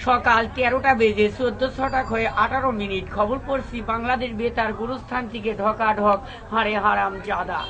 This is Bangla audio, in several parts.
সকাল ১৩টা বেজে ১৪০০ হয়ে ১৮ মিনিট। খবর পড়ছি বাংলাদেশ বেতার গুরুস্থান থেকে ঢকাঢক হাড়ে হারাম জাদা।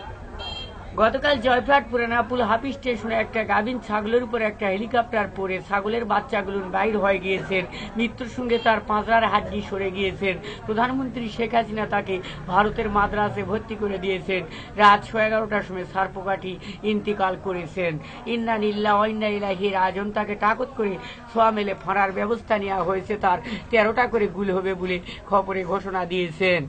গতকাল জয়ফ্রাট পুরানাপুল হাফি স্টেশনে একটা গাভীন ছাগলের উপর একটা হেলিকপ্টার পড়ে ছাগলের বাচ্চাগুলো বাইর হয়ে গিয়েছেন। মৃত্যুর সঙ্গে তার পাঁজরার হাড্ডি সরে গিয়েছেন। প্রধানমন্ত্রী শেখ হাসিনা তাকে ভারতের মাদ্রাসে ভর্তি করে দিয়েছেন। রাত 11:30টার সময় সারপোকাটি ইন্তিকাল করেছেন। ইন্না লিল্লাহি ওয়া ইন্না ইলাইহি রাজিউন। তাকে তাকত করে ছোঁয়া মেলে ফাঁড়ার ব্যবস্থা নেওয়া হয়েছে। তার 13টা করে গুলি হবে বলে খবরে ঘোষণা দিয়েছেন।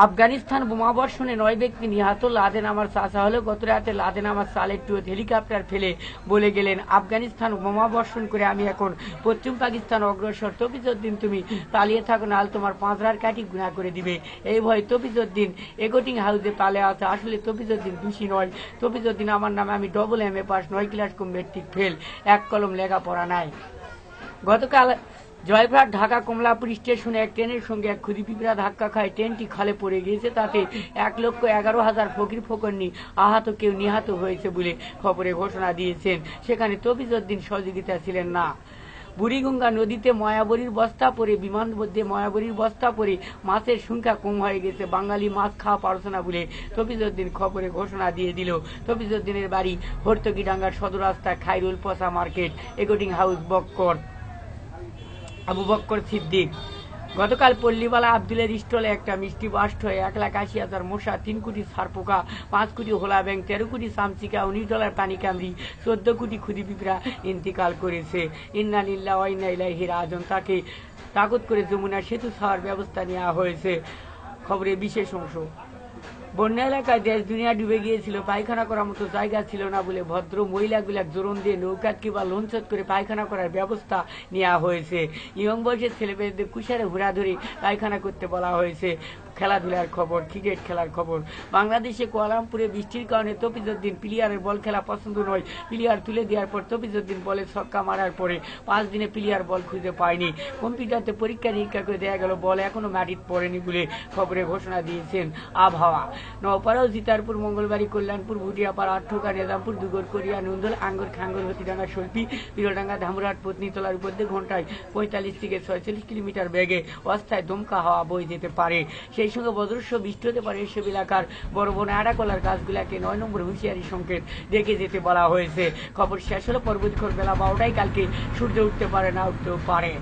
আফগানিস্তান বোমাবর্ষণে 9 ব্যক্তি নিহত। লাদেন আমার চাচা হলে গত রাতে লাদেন আমার চালের টুয়েট হেলিকপ্টার ফেলে বলে গেলেন, আফগানিস্তান বোমাবর্ষণ করে আমি এখন পশ্চিম পাকিস্তান অগ্রসর। তফিজউদ্দিন তুমি পালিয়ে থাকো, নাল তোমার পাঁজরার কাঠি গুণা করে দিবে। এই ভয় তফিজউদ্দিন এগোটিং হাউসে পালে আছে। আসলে তফিজউদ্দিন দোষী নয়। তফিজউদ্দিন আমার নামে, আমি ডবল MA পাস, 9 ক্লাস কম মেট্রিক ফেল, 1 কলম লেখাপড়া নাই। গতকাল জয়ফ্রাট ঢাকা কমলাপুর স্টেশনে এক ট্রেনের সঙ্গে এক ক্ষুদি পিঁপড়া ধাক্কা খায়। ট্রেনটি খালে পড়ে গিয়েছে। তাতে 1,11,000 ফকির ফকরনি আহত, কেউ নিহত হয়েছে বলে খবরে ঘোষণা দিয়েছেন। সেখানে তফিজউদ্দিন সহযোগিতা ছিলেন না। বুড়িগঙ্গা নদীতে ময়াবরীর বস্তা পরে বিমান মধ্যে ময়াবরীর বস্তা পরে মাছের সংখ্যা কম হয়ে গেছে। বাঙালি মাছ খাওয়া পারছে না বলে তফিজউদ্দিন খবরে ঘোষণা দিয়ে দিল। তফিজউদ্দিনের বাড়ি হর্তকিডাঙ্গার সদর রাস্তা খাইরুল পচা মার্কেট, এগোটিং হাউস, বক্কর আবু বক্কর সিদ্দিক। গতকাল পল্লীবালা আব্দুলের স্টলে একটা মিষ্টি বাস্ট হয়ে 1,80,000 মশা, 3 কোটি সারপোকা, 5 কোটি হোলা ব্যাং, 13 কোটি চামচিকা, $19 পানি কামড়ি, 14 কোটি ক্ষুদি পিঁপড়া ইন্তিকাল করেছে। ইন্না লিল্লাহি ওয়া ইন্না ইলাইহি রাজিউন। তাকে তাকত করে যমুনা সেতু ছাড়ার ব্যবস্থা নেওয়া হয়েছে। খবরে বিশেষ অংশ। বন্যা এলাকায় দেশ দুনিয়া ডুবে গিয়েছিল। পায়খানা করার মতো জায়গা ছিল না বলে ভদ্র মহিলাগুলা জোরন দিয়ে নৌকাত কিংবা লঞ্চত করে পায়খানা করার ব্যবস্থা নেওয়া হয়েছে। ইয়ং বয়সের ছেলেমেয়েদের কুশারে ঘোরা ধরে পায়খানা করতে বলা হয়েছে। খেলাধুলার খবর, ক্রিকেট খেলার খবর। বাংলাদেশে কুয়ালালামপুরে বৃষ্টির কারণে তফিজউদ্দিন প্লেয়ারের বল খেলা পছন্দ নয়। প্লেয়ার তুলে দেওয়ার পর তফিজউদ্দিন বলে ছক্কা মারার পরে 5 দিনে প্লেয়ার বল খুঁজে পায়নি। কম্পিউটারতে পরীক্ষা নিরীক্ষা করে দেখা গেল বল এখনো মাটিতে পড়েনি বলে খবরে ঘোষণা দিয়েছেন। আবহাওয়া। নওপাড়াও, জিতারপুর, মঙ্গলবাড়ি, কল্যাণপুর, ভুটিয়াপাড়া, আটঠোকা, নিজামপুর, দুগর, করিয়া, নন্দল, আঙ্গুর, খাঙ্গল, হতিডাঙ্গা, সল্পি, পিরোডাঙ্গা, ধামরাট, পত্নীতলার উপর দিয়ে ঘন্টায় 45 থেকে 46 কিলোমিটার বেগে অস্থায়ী দমকা হাওয়া বয়ে যেতে পারে। সেই সঙ্গে বজ্রস্ব বৃষ্টি হতে পারে। এসব এলাকার বড় বড় আড়াকলার গাছগুলাকে 9 নম্বর হুঁশিয়ারি সংকেত দেখে যেতে বলা হয়েছে। খবর শেষ হলো। পরবর্তী বেলা 12টায় কালকে সূর্য উঠতে পারে, না উঠতেও পারে।